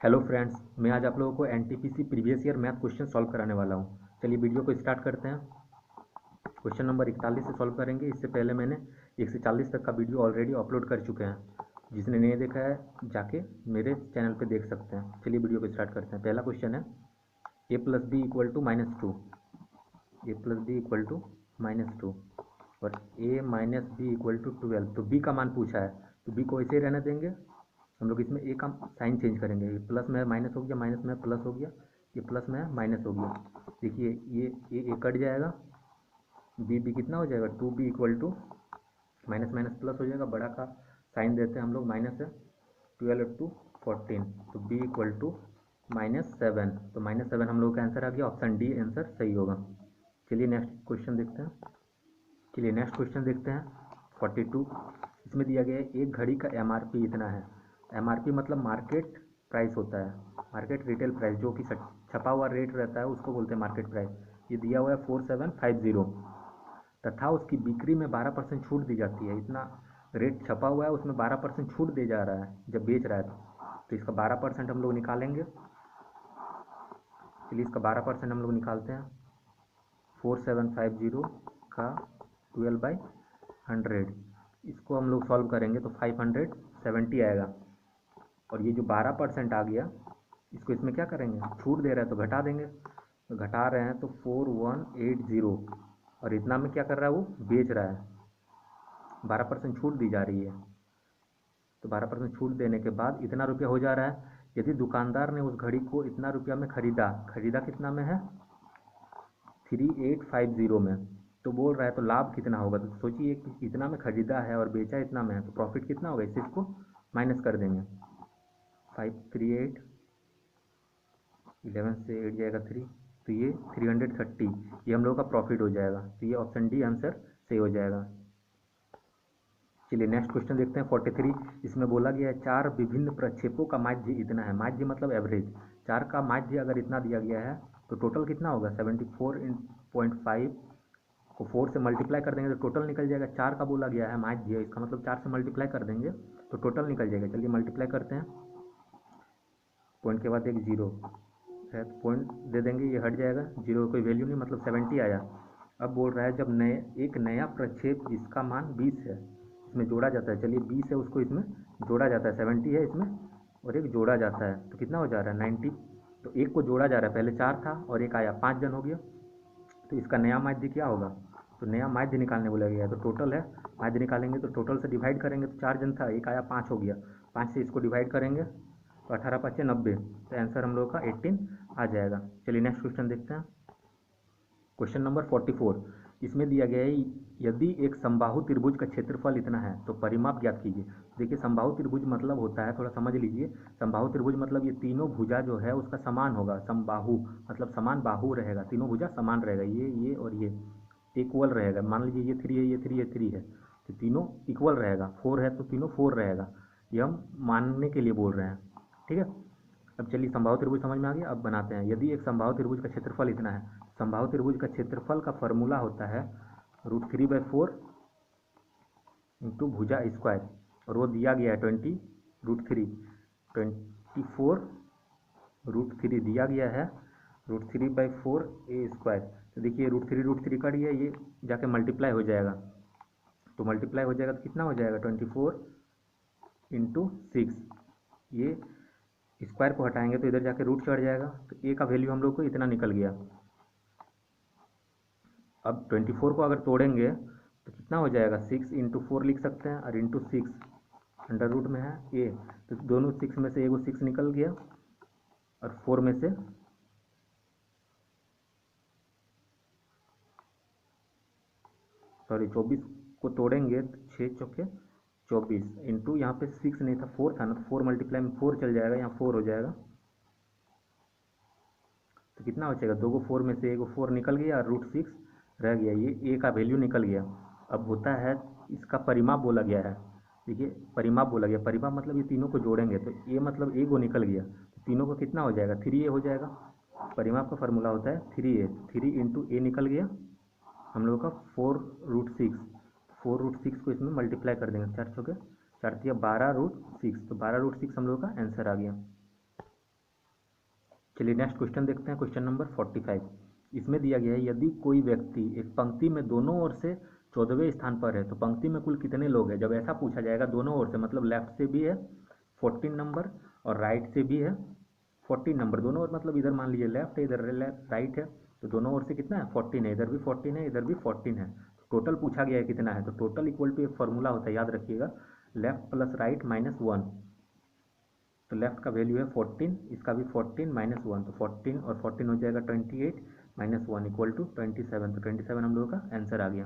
Hello friends, मैं आज आप लोगों को NTPC previous year math question solve कराने वाला हूँ। चलिए वीडियो को स्टार्ट करते हैं। क्वेश्चन नंबर 41 से सॉल्व करेंगे। इससे पहले मैंने 1 से 40 तक का वीडियो ऑलरेडी अपलोड कर चुके हैं। जिसने नहीं देखा है जाके मेरे चैनल पे देख सकते हैं। चलिए वीडियो को स्टार्ट करते हैं। पहला क्वेश्चन है A plus B equal to -2, A plus B equal to -2 और A minus B equal to 12। तो बी का मान पूछा है, तो बी को ऐसे ही रहने देंगे। हम लोग इसमें ए का साइन चेंज करेंगे। ये प्लस में माइनस हो गया, माइनस में प्लस हो गया, ये प्लस में माइनस हो गया। देखिए ये ए कट जाएगा, बी कितना हो जाएगा 2b equal to minus minus plus हो जाएगा। बड़ा का साइन देते हैं हम लोग, माइनस है 12 टू 14, तो b इक्वल टू -7। तो -7 हम लोग का आंसर आ गया। ऑप्शन डी आंसर सही होगा। चलिए नेक्स्ट क्वेश्चन देखते हैं। 42। इसमें दिया गया है एक घड़ी का एमआरपी इतना है। एमआरपी मतलब मार्केट प्राइस होता है, मार्केट रिटेल प्राइस, जो कि छपा हुआ रेट रहता है उसको बोलते हैं मार्केट प्राइस। ये दिया हुआ है 4750 तथा उसकी बिक्री में 12% छूट दी जाती है। इतना रेट छपा हुआ है, उसमें 12% छूट दे जा रहा है जब बेच रहा है। तो इसका 12% हम लोग निकालेंगे। चलिए इसका 12% हम लोग निकालते हैं। 4750 का 12/100, इसको हम लोग सॉल्व करेंगे तो 570 आएगा। और ये जो 12% आ गया, इसको इसमें क्या करेंगे, छूट दे रहा है तो घटा देंगे। तो घटा रहे हैं तो 4180, और इतना में क्या कर रहा है, वो बेच रहा है। 12% छूट दी जा रही है, तो 12% छूट देने के बाद इतना रुपया हो जा रहा है। यदि दुकानदार ने उस घड़ी को इतना रुपया में खरीदा कितना में है, 3850 में, तो बोल रहा है तो लाभ कितना होगा। तो सोचिए कि इतना में खरीदा है और बेचा इतना में है, तो प्रॉफिट कितना होगा। इससे इसको माइनस कर देंगे। 538, 11 से 8 जाएगा 3, तो ये 330, ये हम लोग का प्रॉफिट हो जाएगा। तो ये ऑप्शन डी आंसर सही हो जाएगा। चलिए नेक्स्ट क्वेश्चन देखते हैं। 43। इसमें बोला गया है 4 विभिन्न प्रक्षेपों का माध्य इतना है। माध्य मतलब एवरेज। 4 का माध्य अगर इतना दिया गया है तो टोटल कितना होगा, 74.5 को 4 से मल्टीप्लाई कर देंगे तो टोटल निकल जाएगा। 4 का बोला गया है माध्य, इसका मतलब 4 से मल्टीप्लाई कर देंगे तो टोटल निकल जाएगा। चलिए मल्टीप्लाई करते हैं। पॉइंट के बाद एक जीरो है तो पॉइंट दे देंगे, ये हट जाएगा, जीरो कोई वैल्यू नहीं, मतलब 70 आया। अब बोल रहा है जब एक नया प्रक्षेप जिसका मान 20 है इसमें जोड़ा जाता है। चलिए 20 है, उसको इसमें जोड़ा जाता है। 70 है इसमें और एक जोड़ा जाता है, तो कितना हो जा रहा है 90। तो एक को जोड़ा जा रहा है, पहले 4 था और एक आया, 5 जन हो गया। तो इसका नया माध्य क्या होगा, तो नया माध्य निकालने बोला गया है। तो टोटल है, माध्य निकालेंगे तो टोटल से डिवाइड करेंगे तो 4 जन था, एक आया, 5 हो गया। 5 से इसको डिवाइड करेंगे तो 18 5 90, तो आंसर हम लोग का 18 आ जाएगा। चलिए नेक्स्ट क्वेश्चन देखते हैं। Question number 44। इसमें दिया गया है यदि एक समबाहु त्रिभुज का क्षेत्रफल इतना है तो परिमाप ज्ञात कीजिए। देखिए समबाहु त्रिभुज मतलब होता है, थोड़ा समझ लीजिए। समबाहु त्रिभुज मतलब ये तीनों भुजा जो है उसका समान होगा। समबाहु मतलब समान बाहु रहेगा, तीनों भुजा समान रहेगा, ये और ये इक्वल रहेगा। मान लीजिए ये 3 है, ये 3, ये 3 है, तो तीनों इक्वल रहेगा। 4 है तो तीनों 4 रहेगा। ये हम मानने के लिए बोल रहे हैं, ठीक है। अब चलिए समबाहु त्रिभुज समझ में आ गया। अब बनाते हैं। यदि एक समबाहु त्रिभुज का क्षेत्रफल इतना है, समबाहु त्रिभुज का क्षेत्रफल का फॉर्मूला होता है √3/4 इंटू भुजा स्क्वायर, और वो दिया गया है 20 √3, 24 √3 दिया गया है, √3/4 ए स्क्वायर। तो देखिए √3 कट गया, ये जाके मल्टीप्लाई हो जाएगा। तो मल्टीप्लाई हो जाएगा तो कितना हो जाएगा 24 इंटू 6। ये स्क्वायर को हटाएंगे तो इधर जाके रूट चढ़ जाएगा, तो ए का वैल्यू हम लोग को इतना निकल गया। अब 24 को अगर तोड़ेंगे तो कितना हो जाएगा, 6 इंटू 4 लिख सकते हैं, और इंटू 6 अंडर रूट में है ए, तो दोनों 6 में से एगो 6 निकल गया, और 4 में से सॉरी 24 को तोड़ेंगे तो 6 चौके 24 इंटू, यहाँ पे 6 नहीं था 4 था ना, तो 4 मल्टीप्लाई में 4 चल जाएगा, यहाँ 4 हो जाएगा। तो कितना हो जाएगा, 2 को 4 में से एगो 4 निकल गया और √6 रह गया, ये ए का वैल्यू निकल गया। अब होता है इसका परिमाप बोला गया है। देखिए परिमाप बोला गया, परिमाप मतलब ये तीनों को जोड़ेंगे तो ए मतलब ए को निकल गया, तो तीनों को कितना हो जाएगा 3a हो जाएगा। परिमाप का फार्मूला होता है 3a, 3 इंटू ए निकल गया हम लोग का 4√6, 4√6 को इसमें मल्टीप्लाई कर देंगे, 4 चौके 4 12 √6, तो 12 √6 हम लोग का आंसर आ गया। चलिए नेक्स्ट क्वेश्चन देखते हैं, क्वेश्चन नंबर 45। इसमें दिया गया है यदि कोई व्यक्ति एक पंक्ति में दोनों ओर से 14वें स्थान पर है तो पंक्ति में कुल कितने लोग हैं। जब ऐसा पूछा जाएगा दोनों ओर से मतलब लेफ्ट से भी है 14 नंबर और राइट से भी है 14 नंबर, दोनों ओर मतलब इधर मान लीजिए लेफ्ट है इधर राइट है, तो दोनों ओर से कितना है 14 है, इधर भी 14 है इधर भी 14 है। टोटल पूछा गया है कितना है, तो टोटल इक्वल टू एक फॉर्मूला होता है याद रखिएगा, लेफ्ट प्लस राइट माइनस 1। तो लेफ्ट का वैल्यू है 14, इसका भी 14 माइनस 1, तो 14 और 14 हो जाएगा 28 माइनस 1 इक्वल टू 27। तो 27 हम लोगों का आंसर आ गया।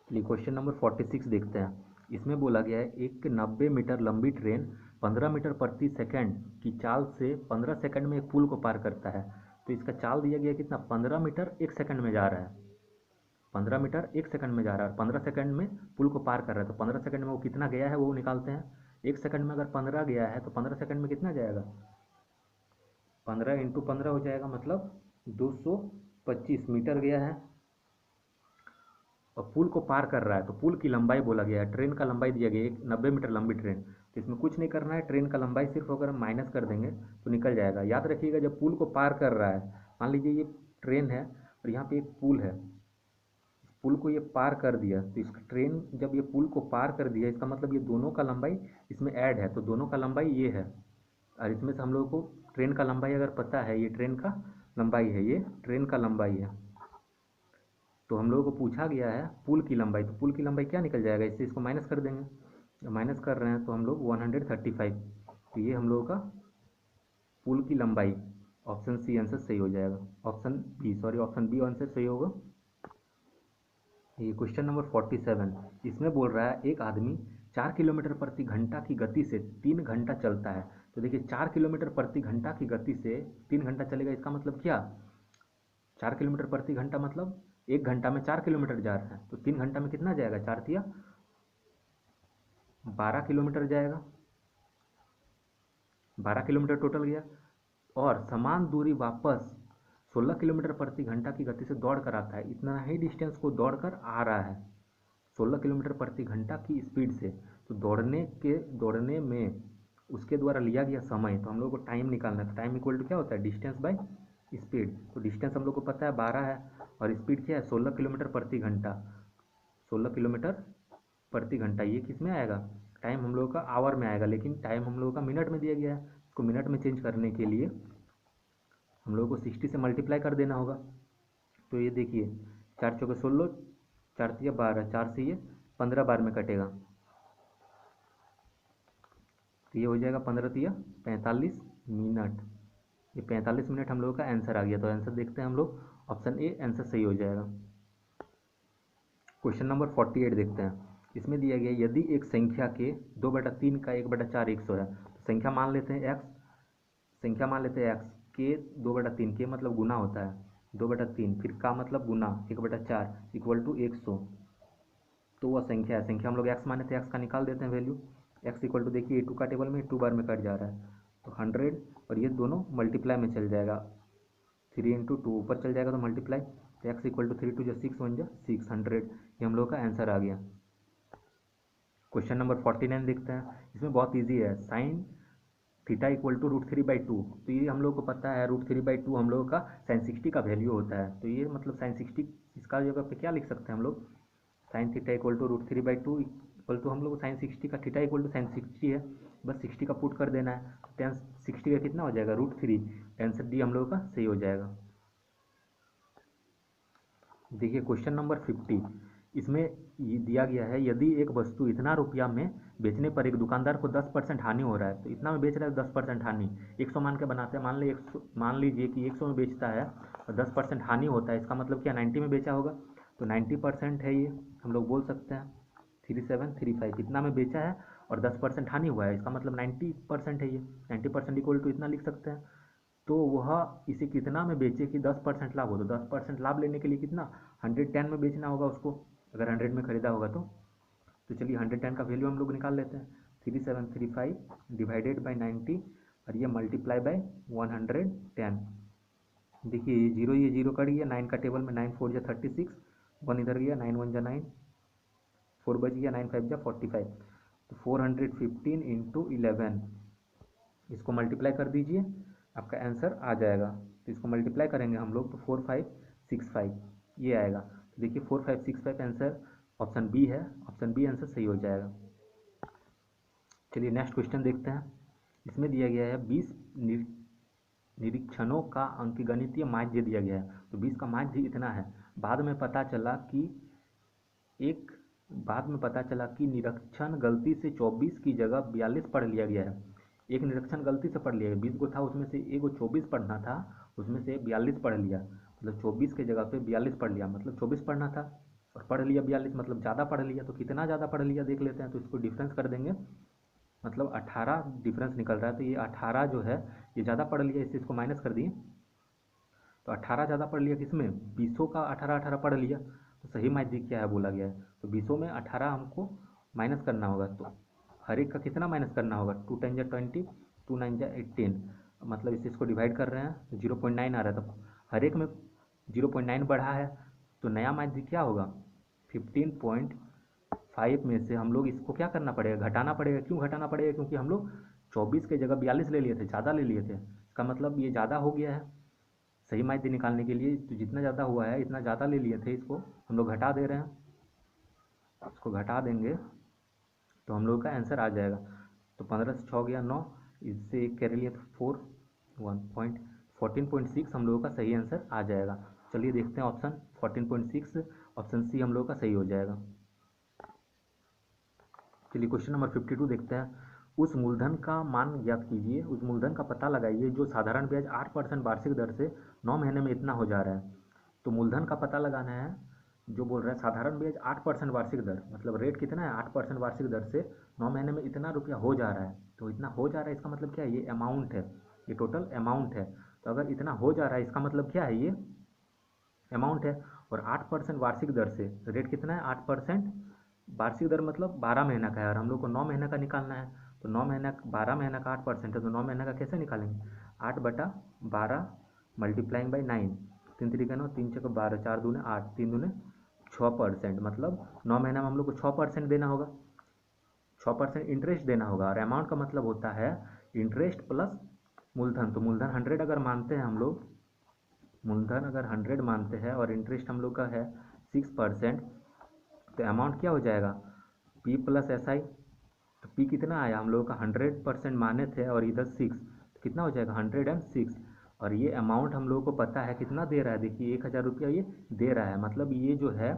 चलिए क्वेश्चन नंबर 46 देखते हैं। इसमें बोला गया है एक 90 मीटर लंबी ट्रेन 15 मीटर प्रति सेकंड की चाल से 15 सेकंड में एक पुल को पार करता है। तो इसका चाल दिया गया कितना, 15 मीटर एक सेकंड में जा रहा है, 15 मीटर एक सेकंड में जा रहा है, 15 सेकंड में पुल को पार कर रहा है। तो 15 सेकंड में वो कितना गया है वो निकालते हैं। एक सेकंड में अगर 15 गया है तो 15 सेकंड में कितना जाएगा, 15 इंटू 15 हो जाएगा, मतलब 225 मीटर गया है और पुल को पार कर रहा है। तो पुल की लंबाई बोला गया है, ट्रेन का लंबाई दिया गया है एक 90 मीटर लंबी ट्रेन, तो इसमें कुछ नहीं करना है, ट्रेन का लंबाई सिर्फ अगर हम माइनस कर देंगे तो निकल जाएगा। याद रखिएगा जब पुल को पार कर रहा है, मान लीजिए ये ट्रेन है और यहाँ पे एक पुल है, पुल को ये पार कर दिया, तो इस ट्रेन जब ये पुल को पार कर दिया इसका मतलब ये दोनों का लंबाई इसमें ऐड है, तो दोनों का लंबाई ये है। और इसमें से हम लोगों को ट्रेन का लंबाई अगर पता है, ये ट्रेन का लंबाई है, ये ट्रेन का लंबाई है, तो हम लोगों को पूछा गया है पुल की लंबाई, तो पुल की लंबाई क्या निकल जाएगा, इससे इसको माइनस कर देंगे, माइनस कर रहे हैं तो हम लोग 135, तो ये हम लोगों का पुल की लंबाई, ऑप्शन सी आंसर सही हो जाएगा, ऑप्शन बी आंसर सही होगा। ये क्वेश्चन नंबर 47, इसमें बोल रहा है एक आदमी 4 किलोमीटर प्रति घंटा की गति से 3 घंटा चलता है। तो देखिए 4 किलोमीटर प्रति घंटा की गति से 3 घंटा चलेगा, इसका मतलब क्या, 4 किलोमीटर प्रति घंटा मतलब 1 घंटा में 4 किलोमीटर जा रहा है, तो 3 घंटा में कितना जाएगा, 4 तिया 12 किलोमीटर जाएगा, 12 किलोमीटर टोटल गया। और समान दूरी वापस 16 किलोमीटर प्रति घंटा की गति से दौड़ कर आता है, इतना ही डिस्टेंस को दौड़ कर आ रहा है 16 किलोमीटर प्रति घंटा की स्पीड से। तो दौड़ने में उसके द्वारा लिया गया समय, तो हम लोग को टाइम निकालना है, तो टाइम इक्वल टू क्या होता है, डिस्टेंस बाय स्पीड। तो डिस्टेंस हम लोग को पता है 12 है और स्पीड क्या है 16 किलोमीटर प्रति घंटा, 16 किलोमीटर प्रति घंटा, ये किस में आएगा, टाइम हम लोगों का आवर में आएगा, लेकिन टाइम हम लोगों का मिनट में दिया गया है, इसको मिनट में चेंज करने के लिए हम लोगों को 60 से मल्टीप्लाई कर देना होगा। तो ये देखिए 4 चौके 16, 4 तिया 12, 4 से ये 15 बार में कटेगा, तो ये हो जाएगा 15 तिया 45 मिनट, ये 45 मिनट हम लोगों का आंसर आ गया। तो आंसर देखते हैं हम लोग, ऑप्शन ए आंसर सही हो जाएगा। क्वेश्चन नंबर 48 देखते हैं। इसमें दिया गया यदि एक संख्या के 2/3 का 1/4 100 है, तो संख्या मान लेते हैं x, संख्या मान लेते हैं x के 2/3 के मतलब गुना होता है 2/3, फिर का मतलब गुना 1/4 इक्वल टू 100, तो वह संख्या है, संख्या हम लोग x माने थे, x का निकाल देते हैं वैल्यू, x इक्वल टू देखिए 2 का टेबल में 2 बार में कट जा रहा है, तो 100 और ये दोनों मल्टीप्लाई में चल जाएगा, 3 इंटू 2 ऊपर चल जाएगा तो मल्टीप्लाई, तो x इक्वल टू 3 2 6 1 600, ये हम लोग का आंसर आ गया। क्वेश्चन नंबर 49 देखते हैं। इसमें बहुत इजी है, साइन थीटा इक्वल टू √3/2, तो ये हम लोग को पता है √3/2 हम लोगों का साइन 60 का वैल्यू होता है, तो ये मतलब साइन 60 इसका जगह पे क्या लिख सकते हैं हम लोग, sine theta equal to √3/2 equal to हम लोग साइन 60 का थीटा इक्वल टू साइन 60 है, बस 60 का पुट कर देना है, टेन 60 का कितना हो जाएगा √3, आंसर डी हम लोगों का सही हो जाएगा। देखिए क्वेश्चन नंबर 50, इसमें ये दिया गया है यदि एक वस्तु इतना रुपया में बेचने पर एक दुकानदार को 10% हानि हो रहा है, तो इतना में बेच रहा है 10% हानि, 100 मान के बनाते हैं, मान लीजिए कि 100 में बेचता है और 10% हानि होता है, इसका मतलब क्या 90 में बेचा होगा, तो 90% है, ये हम लोग बोल सकते हैं 3735, इतना में बेचा है और 10% हानि हुआ है, इसका मतलब 90% है, ये 90% इक्वल टू इतना लिख सकते हैं। तो वह इसे कितना में बेचे कि 10% लाभ हो, तो 10% लाभ लेने के लिए कितना 110 में बेचना होगा उसको, अगर 100 में खरीदा होगा तो चलिए 110 का वैल्यू हम लोग निकाल लेते हैं, 3735 डिवाइडेड बाई 90 और ये मल्टीप्लाई बाय 110, देखिए ये जीरो कट गया, 9 का टेबल में 9 4 जा 36, 1 इधर गया, 9 1 जा 9, 4 बच गया, 9 5 जा 45, तो 415 इंटू 11, इसको मल्टीप्लाई कर दीजिए आपका आंसर आ जाएगा। तो इसको मल्टीप्लाई करेंगे हम लोग तो 4565 ये आएगा। तो देखिए 4565 आंसर ऑप्शन बी है, ऑप्शन बी आंसर सही हो जाएगा। चलिए नेक्स्ट क्वेश्चन देखते हैं। इसमें दिया गया है 20 निरीक्षणों का अंकगणितीय माध्य दिया गया है। तो 20 का माध्य इतना है। बाद में पता चला कि निरीक्षण गलती से 24 की जगह 42 पढ़ लिया गया है। एक निरीक्षण गलती से पढ़ लिया गया, 20 को था उसमें से एक को 24 पढ़ना था, उसमें से 42 पढ़ लिया। मतलब 24 के जगह पे 42 पढ़ लिया, मतलब 24 पढ़ना था और पढ़ लिया 42, मतलब ज़्यादा पढ़ लिया। तो कितना ज़्यादा पढ़ लिया देख लेते हैं। तो इसको डिफरेंस कर देंगे, मतलब 18 डिफरेंस निकल रहा है। तो ये 18 जो है ये ज़्यादा पढ़ लिया, इससे इसको माइनस कर दिए। तो 18 ज़्यादा पढ़ लिया किसमें, 20 का 18 पढ़ लिया। तो सही माध्य क्या है बोला गया है। तो 20 में 18 हमको माइनस करना होगा। तो हर एक का कितना माइनस करना होगा, 2 10 जा 20, 2 9 जा 18, मतलब इससे इसको डिवाइड कर रहे हैं तो 0.9 आ रहा है। तो हर एक में 0.9 बढ़ा है तो नया माध्य क्या होगा, 15.5 में से हम लोग इसको क्या करना पड़ेगा, घटाना पड़ेगा। क्यों घटाना पड़ेगा, क्योंकि हम लोग 24 के जगह 42 ले लिए थे, ज़्यादा ले लिए थे। इसका मतलब ये ज़्यादा हो गया है। सही माध्य निकालने के लिए तो जितना ज़्यादा हुआ है इतना ज़्यादा ले लिए थे, इसको हम लोग घटा दे रहे हैं। इसको घटा देंगे तो हम लोग का आंसर आ जाएगा। तो 15 से 6 गया 9, इससे एक कर लिया तो 4, 14.6 हम लोगों का सही आंसर आ जाएगा। चलिए देखते हैं ऑप्शन 14.6, ऑप्शन सी हम लोगों का सही हो जाएगा। चलिए क्वेश्चन नंबर 52 देखते हैं। उस मूलधन का मान ज्ञात कीजिए, उस मूलधन का पता लगाइए जो साधारण ब्याज 8% वार्षिक दर से 9 महीने में इतना हो जा रहा है। तो मूलधन का पता लगाना है, जो बोल रहा है साधारण ब्याज 8% वार्षिक दर, मतलब रेट कितना है 8% वार्षिक दर से 9 महीने में इतना रुपया हो जा रहा है। तो इतना हो जा रहा है इसका मतलब क्या है, ये अमाउंट है, ये टोटल अमाउंट है। तो अगर इतना हो जा रहा है इसका मतलब क्या है, ये अमाउंट है। और 8% वार्षिक दर से, रेट कितना है 8% वार्षिक दर, मतलब 12 महीना का है और हम लोग को 9 महीना का निकालना है। तो 9 महीना 12 महीना का 8% है, तो 9 महीना का कैसे निकालेंगे, 8/12 मल्टीप्लाइंग बाई 9, 3 3 9, 3 6 12, 4 दूने 8, 3 दूने 6%, मतलब 9 महीना में हम लोग को 6% देना होगा, 6% इंटरेस्ट देना होगा। और अमाउंट का मतलब होता है इंटरेस्ट प्लस मूलधन। तो मूलधन 100 अगर मानते हैं हम लोग, मूलधन अगर 100 मानते हैं और इंटरेस्ट हम लोग का है 6%, तो अमाउंट क्या हो जाएगा, पी प्लस एस आई। तो पी कितना आया, हम लोगों का 100% माने थे और इधर 6, तो कितना हो जाएगा 106। और ये अमाउंट हम लोगों को पता है कितना दे रहा है, देखिए 1000 रुपया ये दे रहा है। मतलब ये जो है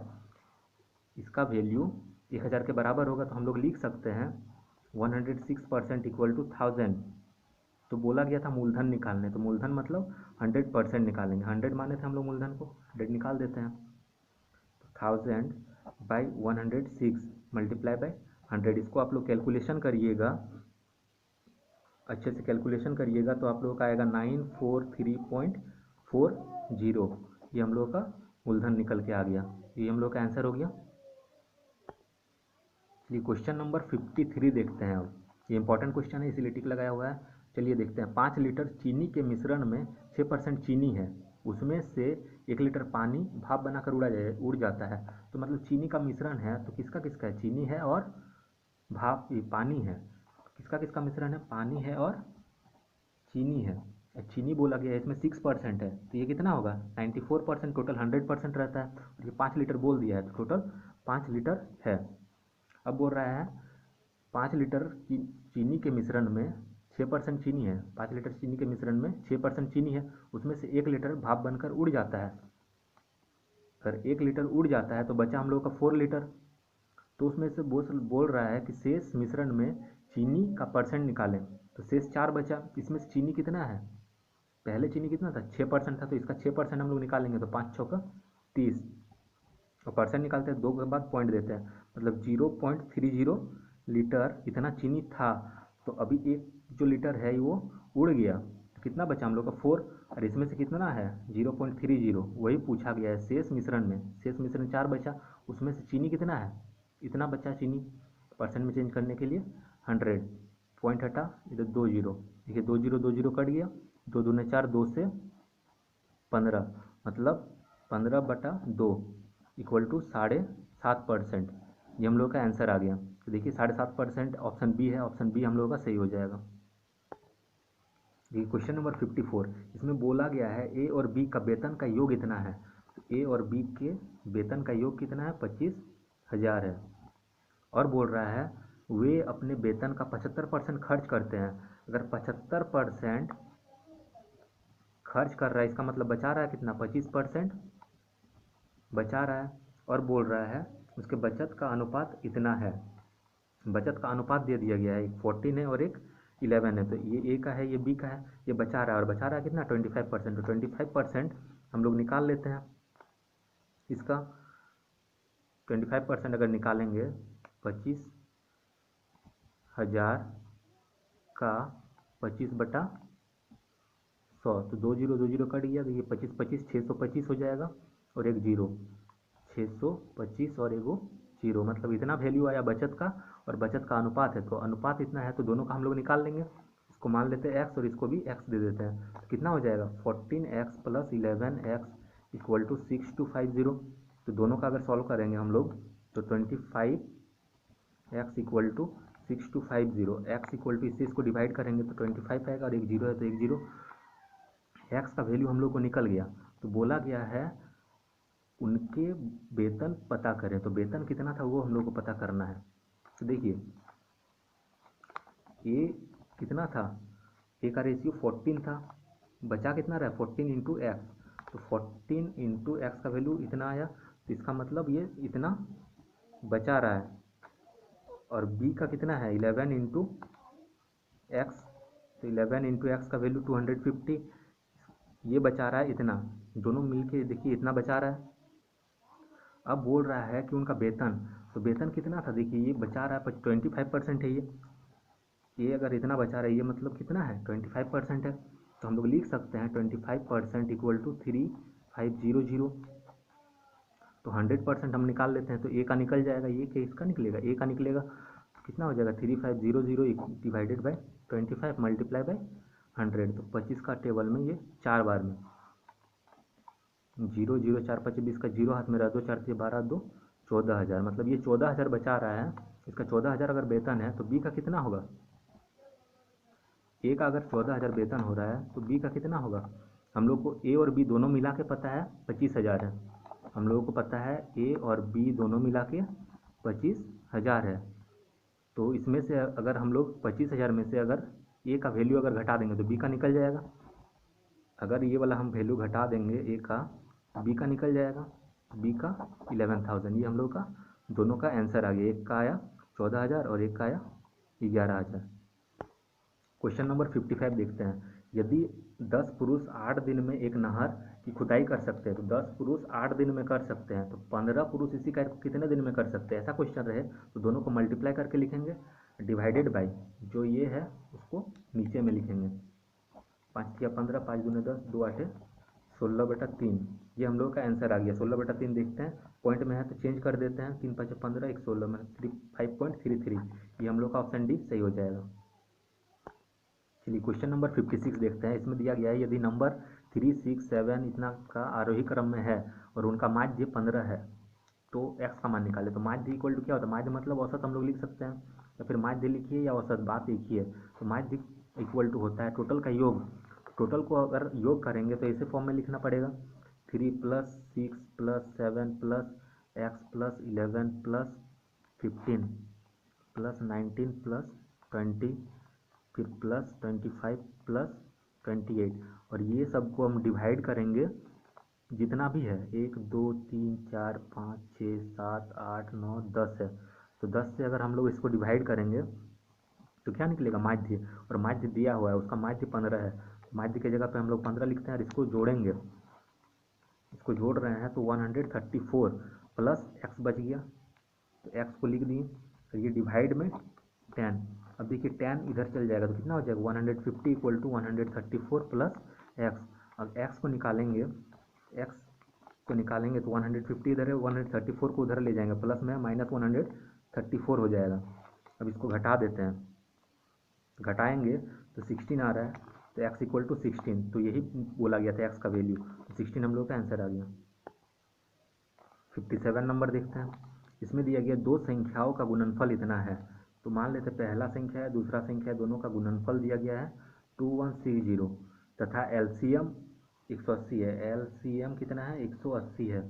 इसका वैल्यू 1000 के बराबर होगा। तो हम लोग लिख सकते हैं 106% इक्वल टू 1000। तो बोला गया था मूलधन निकालने, तो मूलधन मतलब 100% निकालेंगे। 100 माने थे हम लोग मूलधन को, 100 निकाल देते हैं। 1000 बाई 106 मल्टीप्लाई बाई 100, इसको आप लोग कैलकुलेशन करिएगा, अच्छे से कैलकुलेशन करिएगा तो आप लोगों का आएगा 943.40। ये हम लोगों का मूलधन निकल के आ गया, ये हम लोग का आंसर हो गया। चलिए क्वेश्चन नंबर 53 देखते हैं। अब ये इंपॉर्टेंट क्वेश्चन है इसीलिए टिक लगाया हुआ है। चलिए देखते हैं। 5 लीटर चीनी के मिश्रण में 6% चीनी है, उसमें से 1 लीटर पानी भाप बनाकर उड़ जाता है। तो मतलब चीनी का मिश्रण है, तो किसका किसका है, चीनी है और भाप पानी है। किसका किसका मिश्रण है, पानी है और चीनी है। चीनी बोला गया है, इसमें 6% है, तो ये कितना होगा 94%। टोटल 100% रहता है और ये 5 लीटर बोल दिया है, तो टोटल 5 लीटर है। अब बोल रहा है 5 लीटर चीनी के मिश्रण में 6% चीनी है, 5 लीटर चीनी के मिश्रण में 6% चीनी है, उसमें से 1 लीटर भाप बनकर उड़ जाता है। अगर 1 लीटर उड़ जाता है तो बचा हम लोग का 4 लीटर। तो उसमें से बोल रहा है कि शेष मिश्रण में चीनी का परसेंट निकालें। तो शेष 4 बचा, इसमें से चीनी कितना है, पहले चीनी कितना था 6% था, तो इसका 6% हम लोग निकालेंगे तो 5 6 का 30, और परसेंट निकालते हैं 2 के बाद पॉइंट देते हैं, मतलब 0.30 लीटर इतना चीनी था। तो अभी एक जो लीटर है वो उड़ गया, तो कितना बचा हम लोग का 4, और इसमें से कितना है 0.30, वही पूछा गया है शेष मिश्रण में। शेष मिश्रण 4 बचा, उसमें से चीनी कितना है, इतना बचा चीनी। परसेंट में चेंज करने के लिए 100, पॉइंट हटा, इधर 2 जीरो, देखिए 2 जीरो 2 जीरो कट गया, 2 दूने 4, 2 से 15, मतलब 15/2 इक्वल टू 7.5%। ये हम लोग का आंसर आ गया। तो देखिए 7.5% ऑप्शन बी है, ऑप्शन बी हम लोग का सही हो जाएगा। ये क्वेश्चन नंबर 54, इसमें बोला गया है ए और बी का वेतन का योग इतना है। तो ए और बी के वेतन का योग कितना है, 25,000 है। और बोल रहा है वे अपने वेतन का 75% खर्च करते हैं। अगर 75% खर्च कर रहा है, इसका मतलब बचा रहा है कितना, 25% बचा रहा है। और बोल रहा है उसके बचत का अनुपात इतना है। बचत का अनुपात दे दिया गया है, एक 14 है और एक 11 है। तो ये ए का है, ये बी का है, ये बचा रहा है। और बचा रहा है कितना, 25%। तो 25% हम लोग निकाल लेते हैं इसका। 25% अगर निकालेंगे 25,000 का 25/100, तो 2 जीरो कट गया। तो ये 25 25 625 हो जाएगा और एक जीरो, 625 और एगो जीरो, मतलब इतना वैल्यू आया बचत का। और बचत का अनुपात है, तो अनुपात इतना है, तो दोनों का हम लोग निकाल लेंगे। इसको मान लेते हैं एक्स और इसको भी एक्स दे देते हैं। तो कितना हो जाएगा, 14x + 11x = 6250। तो दोनों का अगर सॉल्व करेंगे हम लोग तो 25x = 6250। x = इससे इसको डिवाइड करेंगे तो 25 आएगा और एक जीरो है तो एक जीरो। एक्स का वैल्यू हम लोग को निकल गया। तो बोला गया है उनके वेतन पता करें। तो वेतन कितना था वो हम लोग को पता करना है। तो देखिए ए कितना था, ए का रेशियो 14 था, बचा कितना रहा, 14 इंटू एक्स। तो 14 इंटू एक्स का वैल्यू इतना आया। तो इसका मतलब ये इतना बचा रहा है। और बी का कितना है, 11 इंटू एक्स। तो 11 इंटू एक्स का वैल्यू 250, ये बचा रहा है इतना। दोनों मिलके देखिए इतना बचा रहा है। अब बोल रहा है कि उनका वेतन, तो वेतन कितना था, देखिए ये बचा रहा है 25% है ये अगर इतना बचा रहा है ये मतलब कितना है, 25% है। तो हम लोग लिख सकते हैं 25% = 3500। तो 100% हम निकाल लेते हैं, तो ए का निकल जाएगा, ये क्या इसका निकलेगा, ए का निकलेगा। तो कितना हो जाएगा, 3500 डिवाइडेड बाई 25 मल्टीप्लाई बाई 100। तो 25 का टेबल में ये 4 बार में 0 0 4 5 20 का जीरो हाथ में रहा, 2 4 12 2 14,000। मतलब ये 14,000 बचा रहा है। इसका 14,000 अगर वेतन है तो बी का कितना होगा, ए का अगर 14,000 वेतन हो रहा है तो बी का कितना होगा। हम लोग को ए और बी दोनों मिला के पता है 25,000 है। हम लोगों को पता है ए और बी दोनों मिला के 25,000 है। तो इसमें से अगर हम लोग 25,000 में से अगर ए का वैल्यू अगर घटा देंगे तो बी का निकल जाएगा। अगर ये वाला हम वैल्यू घटा देंगे ए का, बी का निकल जाएगा, बी का 11,000। ये हम लोग का दोनों का आंसर आ गया। एक का आया 14,000 और एक का आया 11,000। क्वेश्चन नंबर 55 देखते हैं। यदि 10 पुरुष 8 दिन में एक नहर की खुदाई कर सकते हैं, तो 10 पुरुष 8 दिन में कर सकते हैं, तो 15 पुरुष इसी कार्य को कितने दिन में कर सकते हैं, ऐसा क्वेश्चन रहे तो दोनों को मल्टीप्लाई करके लिखेंगे, डिवाइडेड बाई जो ये है उसको नीचे में लिखेंगे। 5 या 15, 5 दूने 10, 2 8 16/3। ये हम लोग का आंसर आ गया। 16/3 देखते हैं, पॉइंट में है तो चेंज कर देते हैं। 3 5 15, 1 16 में 5.33। ये हम लोग का ऑप्शन डी सही हो जाएगा। चलिए क्वेश्चन नंबर 56 देखते हैं। इसमें दिया गया है यदि नंबर 3 6 7 इतना का आरोही क्रम में है और उनका माध्य 15 है तो एक्स का मान निकाले। तो माध्य इक्वल टू क्या होता है, माध्य मतलब औसत हम लोग लिख सकते हैं, या फिर माध्य लिखिए या औसत, बात एक ही है। तो माध्य इक्वल टू होता है टोटल का योग। टोटल को अगर योग करेंगे तो ऐसे फॉर्म में लिखना पड़ेगा, 3 + 6 + 7 + x + 11 + 15 + 19 + 20 फिर +25 + 28। और ये सबको हम डिवाइड करेंगे जितना भी है, 1 2 3 4 5 6 7 8 9 10 है। तो 10 से अगर हम लोग इसको डिवाइड करेंगे तो क्या निकलेगा, माध्य। और माध्य दिया हुआ है, उसका माध्य 15 है। माध्य की जगह पे हम लोग 15 लिखते हैं और इसको जोड़ेंगे, इसको जोड़ रहे हैं तो 134 प्लस एक्स बच गया, तो एक्स को लिख दिए। तो ये डिवाइड में 10। अब देखिए 10 इधर चल जाएगा तो कितना हो जाएगा, 150 = 134 प्लस एक्स। अब एक्स को निकालेंगे, एक्स को निकालेंगे तो 150 इधर है, 134 को उधर ले जाएंगे, प्लस में -134 हो जाएगा। अब इसको घटा देते हैं, घटाएंगे तो 16 आ रहा है, तो x = 16। तो यही बोला गया था x का वैल्यू, तो 16 हम लोग का आंसर आ गया। 57 नंबर देखते हैं। इसमें दिया गया दो संख्याओं का गुणनफल इतना है। तो मान लेते पहला संख्या है दूसरा संख्या है, दोनों का गुणनफल दिया गया है 2160 तथा एलसीएम 180 है। एलसीएम कितना है? 180 है।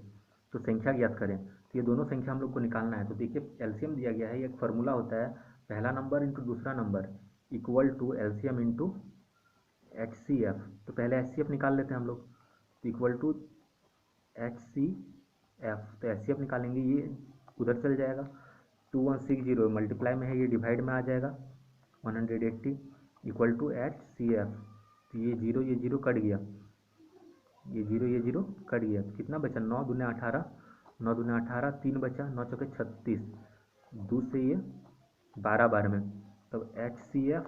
तो संख्या ज्ञात करें। तो ये दोनों संख्या हम लोग को निकालना है। तो देखिए एलसीएम दिया गया है, एक फार्मूला होता है पहला नंबर इंटू दूसरा number equal to LCM into HCF। तो पहले HCF निकाल लेते हैं हम लोग। तो इक्वल टू HCF, तो HCF निकालेंगे, ये उधर चल जाएगा। 2160 मल्टीप्लाई में है, ये डिवाइड में आ जाएगा 180 इक्वल टू HCF। तो ये जीरो कट गया, ये जीरो कट गया। तो कितना बचा? 9 दूने 18, 9 दूने 18, 3 बचा, 9 चौके 36, 2 से ये 12 बार में, तब HCF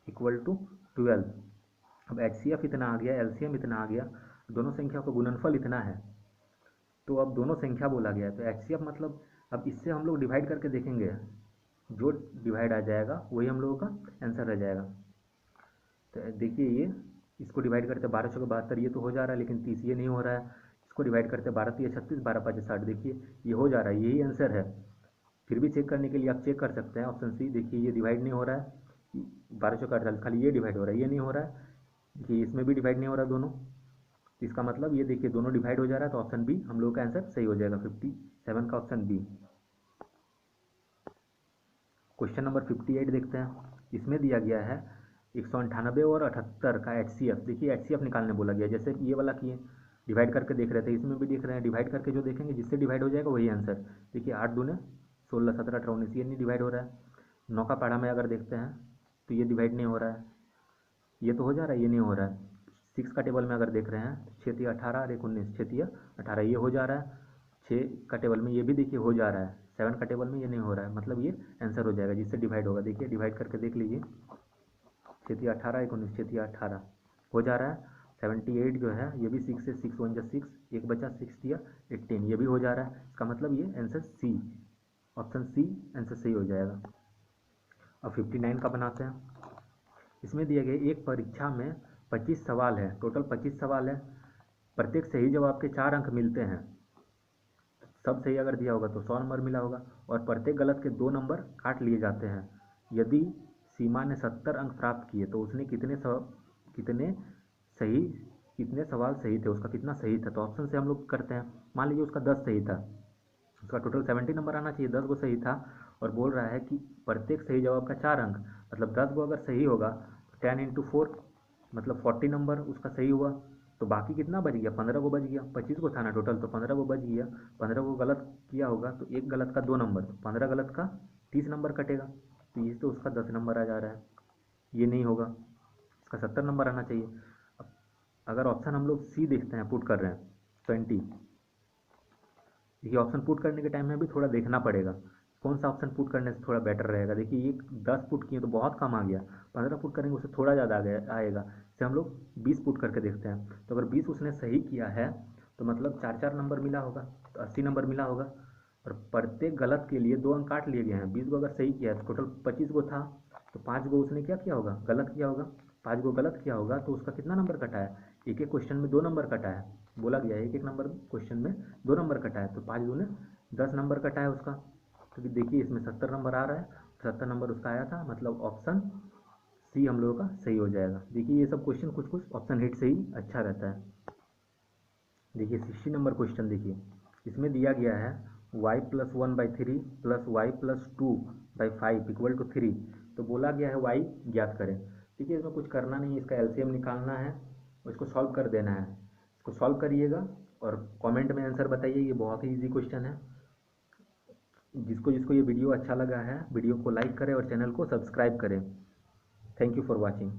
इक्वल टू 12। अब HCF इतना आ गया, LCM इतना आ गया, दोनों संख्या का गुणनफल इतना है। तो अब दोनों संख्या बोला गया है, तो HCF मतलब अब इससे हम लोग डिवाइड करके देखेंगे, जो डिवाइड आ जाएगा वही हम लोगों का आंसर रह जाएगा। तो देखिए ये इसको डिवाइड करते 12 चौके 72, ये तो हो जा रहा है, लेकिन 30 ये नहीं हो रहा है। इसको डिवाइड करते 12 3 36, 12 5 60, देखिए ये हो जा रहा है, यही आंसर है। फिर भी चेक करने के लिए आप चेक कर सकते हैं ऑप्शन सी। देखिए ये डिवाइड नहीं हो रहा है, 12 चौके 48, खाली ये डिवाइड हो रहा है, ये नहीं हो रहा है। देखिए इसमें भी डिवाइड नहीं हो रहा दोनों, तो इसका मतलब ये देखिए दोनों डिवाइड हो जा रहा है, तो ऑप्शन बी हम लोग का आंसर सही हो जाएगा, 57 का ऑप्शन बी। क्वेश्चन नंबर 58 देखते हैं। इसमें दिया गया है 198 और 78 का HCF। देखिए HCF निकालने बोला गया, जैसे ये वाला किए डिवाइड करके देख रहे थे, इसमें भी देख रहे हैं डिवाइड करके जो देखेंगे जिससे डिवाइड हो जाएगा वही आंसर। देखिए 8 दूने 16, 17, 18, 19, ये नहीं डिवाइड हो रहा है। 9 का पढ़ा में अगर देखते हैं तो ये डिवाइड नहीं हो रहा है, ये तो हो जा रहा है, ये नहीं हो रहा है। 6 का टेबल में अगर देख रहे हैं 6 3 18 और 1 19, 6 3 18, ये हो जा रहा है। 6 का टेबल में ये भी देखिए हो जा रहा है, 7 का टेबल में ये नहीं हो रहा है, मतलब ये आंसर हो जाएगा जिससे डिवाइड होगा। देखिए डिवाइड करके देख लीजिए, 6 3 18, 1 19, 6 3 18 हो जा रहा है। 78 जो है ये भी 6 से 6 1 6, एक बचा 6 3 18, ये भी हो जा रहा है। इसका मतलब ये answer C, option C answer सही हो जाएगा। अब 59 का बनाते हैं। इसमें दिए गए एक परीक्षा में 25 सवाल है, टोटल 25 सवाल है, प्रत्येक सही जवाब के 4 अंक मिलते हैं। सब सही अगर दिया होगा तो 100 नंबर मिला होगा, और प्रत्येक गलत के 2 नंबर काट लिए जाते हैं। यदि सीमा ने 70 अंक प्राप्त किए तो उसने कितने सवाल सही थे, उसका कितना सही था। तो ऑप्शन से हम लोग करते हैं। मान लीजिए उसका 10 सही था, उसका टोटल 70 नंबर आना चाहिए, 10 गो सही था, और बोल रहा है कि प्रत्येक सही जवाब का 4 अंक, मतलब 10 गो अगर सही होगा तो 10 इंटू 4 मतलब 40 नंबर उसका सही हुआ। तो बाकी कितना बच गया? 15 गो बच गया। 25 को था ना टोटल, तो 15 गो बच गया। 15 को गलत किया होगा तो एक गलत का 2 नंबर, तो 15 गलत का 30 नंबर कटेगा। तो ये तो उसका 10 नंबर आ जा रहा है, ये नहीं होगा, इसका 70 नंबर आना चाहिए। अब अगर ऑप्शन हम लोग सी देखते हैं, पुट कर रहे हैं 20, देखिए ऑप्शन पुट करने के टाइम में भी थोड़ा देखना पड़ेगा कौन सा ऑप्शन पुट करने से थोड़ा बेटर रहेगा। देखिए ये 10 पुट किए तो बहुत कम आ गया, 15 पुट करेंगे उससे थोड़ा ज़्यादा आएगा। इसे हम लोग 20 पुट करके देखते हैं। तो अगर 20 उसने सही किया है तो मतलब 4 नंबर मिला होगा, तो 80 नंबर मिला होगा। और प्रत्येक गलत के लिए 2 अंक काट लिए गए हैं। 20 को अगर सही किया है तो टोटल 25 गो था, तो 5 गो उसने क्या किया होगा? गलत किया होगा। 5 गो गलत किया होगा तो उसका कितना नंबर कटा है? एक एक क्वेश्चन में 2 नंबर कटा है, बोला गया है एक एक नंबर क्वेश्चन में 2 नंबर कटा है, तो 5 दूने 10 नंबर कटा है उसका। तो देखिए इसमें 70 नंबर आ रहा है, 70 नंबर उसका आया था, मतलब ऑप्शन सी हम लोगों का सही हो जाएगा। देखिए ये सब क्वेश्चन कुछ कुछ ऑप्शन हिट से ही अच्छा रहता है। देखिए 60 नंबर क्वेश्चन देखिए, इसमें दिया गया है y plus 1/3 plus Y plus 2/5 equal to 3। तो बोला गया है y ज्ञात करें। देखिए इसमें कुछ करना नहीं है, इसका एलसीएम निकालना है और इसको सॉल्व कर देना है। इसको सॉल्व करिएगा और कमेंट में आंसर बताइए, ये बहुत ही ईजी क्वेश्चन है। जिसको जिसको ये वीडियो अच्छा लगा है, वीडियो को लाइक करें और चैनल को सब्सक्राइब करें। Thank you for watching.